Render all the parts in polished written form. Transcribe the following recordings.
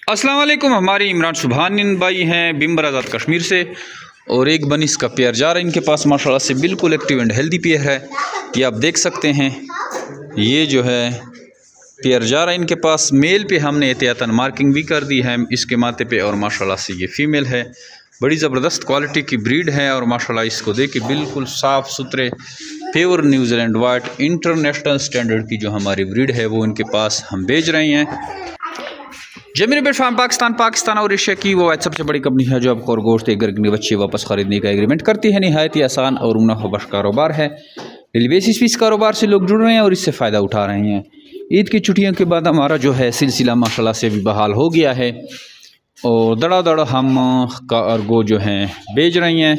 अस्सलाम वालेकुम। हमारी इमरान सुबहानी भाई हैं बिम्बर आज़ाद कश्मीर से, और एक बनिस का पेयर जा रहा है इनके पास माशाल्लाह से, बिल्कुल एक्टिव एंड हेल्दी पेयर है। ये आप देख सकते हैं, ये जो है पेयर जा रहा है इनके पास। मेल पे हमने एहतियातन मार्किंग भी कर दी है इसके माथे पे, और माशाल्लाह से ये फ़ीमेल है। बड़ी ज़बरदस्त क्वालिटी की ब्रीड है, और माशाल्लाह इसको देखिए बिल्कुल साफ़ सुथरे pure New Zealand white international standard की जो हमारी ब्रीड है वो इनके पास हम भेज रहे हैं। जमीन बेट फार्म पाकिस्तान और एशिया की वो सबसे बड़ी कंपनी है जो आपको और गोश्त एक के बच्चे वापस खरीदने का एग्रीमेंट करती है। नहायत ही आसान और मुनाफा बख्श कारोबार है। डेली बेसिस पे इस कारोबार से लोग जुड़ रहे हैं और इससे फ़ायदा उठा रहे हैं। ईद की छुट्टियों के बाद हमारा जो है सिलसिला माशाल्लाह से भी बहाल हो गया है, और दड़ा हम कार्गो जो हैं बेच रही हैं।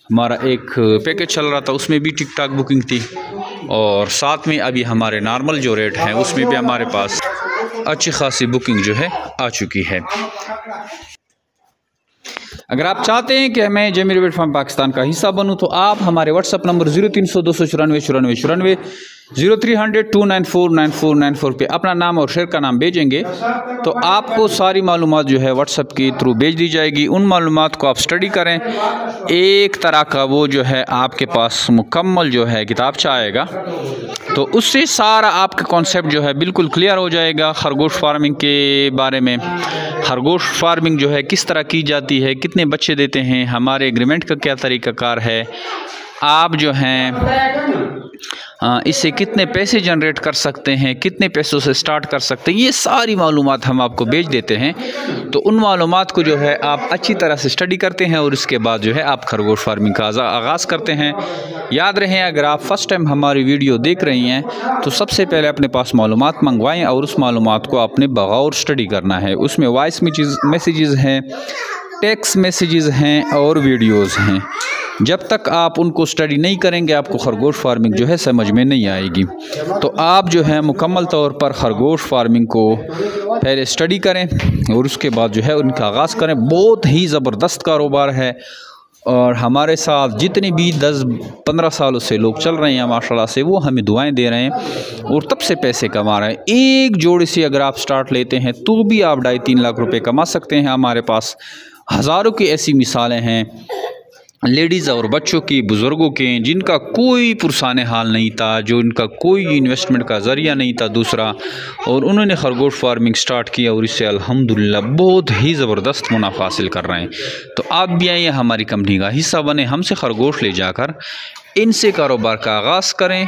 हमारा एक पैकेज चल रहा था, उसमें भी टिक टाक बुकिंग थी, और साथ में अभी हमारे नॉर्मल जो रेट हैं उसमें भी हमारे पास अच्छी खासी बुकिंग जो है आ चुकी है। अगर आप चाहते हैं कि मैं जमीर बेट फार्म पाकिस्तान का हिस्सा बनूं, तो आप हमारे व्हाट्सअप नंबर 0300 294 94 94 0300 294 9494 पे अपना नाम और शहर का नाम भेजेंगे तो आपको सारी मालूमात जो है व्हाट्सअप के थ्रू भेज दी जाएगी। उन मालूमात को आप स्टडी करें। एक तरह का वो जो है आपके पास मुकम्मल जो है किताबचा आएगा, तो उससे सारा आपका कॉन्सेप्ट जो है बिल्कुल क्लियर हो जाएगा। खरगोश फार्मिंग के बारे में, खरगोश फार्मिंग जो है किस तरह की जाती है, कितने बच्चे देते हैं, हमारे एग्रीमेंट का क्या तरीक़ाकार है, आप जो हैं इससे कितने पैसे जनरेट कर सकते हैं, कितने पैसों से स्टार्ट कर सकते हैं, ये सारी मालूमात हम आपको भेज देते हैं। तो उन मालूमात को जो है आप अच्छी तरह से स्टडी करते हैं, और उसके बाद जो है आप खरगोश फार्मिंग का आगाज़ करते हैं। याद रहे, अगर आप फ़र्स्ट टाइम हमारी वीडियो देख रही हैं तो सबसे पहले अपने पास मालूमात मंगवाएँ, और उस मालूमात को आपने बगौर स्टडी करना है। उसमें वॉइस मैसेजेस हैं, टेक्स्ट मैसेजेस हैं और वीडियोज़ हैं। जब तक आप उनको स्टडी नहीं करेंगे आपको खरगोश फार्मिंग जो है समझ में नहीं आएगी। तो आप जो है मुकम्मल तौर पर खरगोश फार्मिंग को पहले स्टडी करें और उसके बाद जो है उनका आगाज़ करें। बहुत ही ज़बरदस्त कारोबार है, और हमारे साथ जितने भी 10-15 सालों से लोग चल रहे हैं माशाल्लाह से, वो हमें दुआएं दे रहे हैं और तब से पैसे कमा रहे हैं। एक जोड़े से अगर आप स्टार्ट लेते हैं तो भी आप 2.5-3 लाख रुपए कमा सकते हैं। हमारे पास हज़ारों की ऐसी मिसालें हैं, लेडीज़ और बच्चों की, बुज़ुर्गों के, जिनका कोई पुरसाने हाल नहीं था, जो इनका कोई इन्वेस्टमेंट का ज़रिया नहीं था दूसरा, और उन्होंने खरगोश फार्मिंग स्टार्ट किया और इससे अल्हम्दुलिल्लाह बहुत ही ज़बरदस्त मुनाफा हासिल कर रहे हैं। तो आप भी आइए हमारी कंपनी का हिस्सा बने, हमसे खरगोश ले जाकर इनसे कारोबार का आगाज़ करें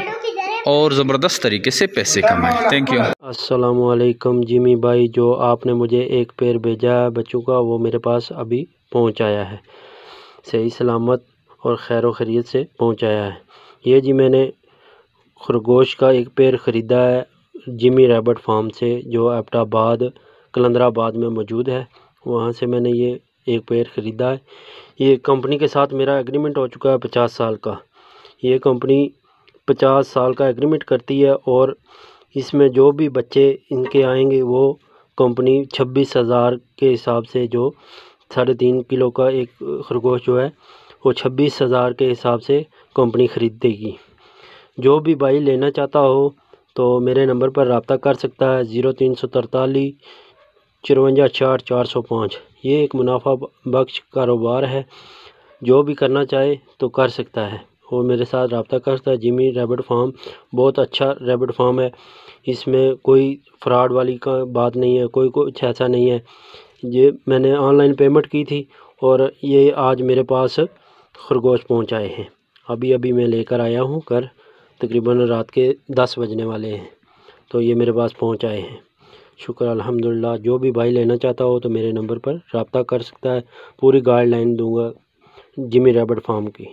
और ज़बरदस्त तरीके से पैसे कमाएँ। Thank you. अस्सलामु अलैकुम जिमी भाई, जो आपने मुझे एक पेयर भेजा है बच्चों का, वो मेरे पास अभी पहुँच आया है, सही सलामत और खैर व खैरियत से पहुँचाया है। ये जी मैंने खरगोश का एक पेयर ख़रीदा है जिमी रैबिट फार्म से, जो एबटाबाद कलंदराबाद में मौजूद है। वहाँ से मैंने ये एक पेयर ख़रीदा है। ये कंपनी के साथ मेरा एग्रीमेंट हो चुका है 50 साल का। ये कंपनी 50 साल का एग्रीमेंट करती है, और इसमें जो भी बच्चे इनके आएंगे वो कंपनी 26,000 के हिसाब से, जो 3.5 किलो का एक खरगोश जो है वो 26,000 के हिसाब से कंपनी ख़रीदेगी। जो भी भाई लेना चाहता हो तो मेरे नंबर पर रब्ता कर सकता है 0343 54 405। ये एक मुनाफा बख्श कारोबार है, जो भी करना चाहे तो कर सकता है, वो मेरे साथ रब्ता कर सकता है। जिमी रैबिट फार्म बहुत अच्छा रैबिट फार्म है, इसमें कोई फ्रॉड वाली का बात नहीं है, कोई कुछ ऐसा नहीं है। ये मैंने ऑनलाइन पेमेंट की थी, और ये आज मेरे पास खरगोश पहुंचाए हैं। अभी अभी मैं लेकर आया हूं घर, तकरीबन रात के 10 बजने वाले हैं, तो ये मेरे पास पहुंचाए हैं। शुक्र अल्हम्दुलिल्लाह। जो भी भाई लेना चाहता हो तो मेरे नंबर पर रब्ता कर सकता है। पूरी गाइडलाइन दूंगा जिमी रैबिट फार्म की।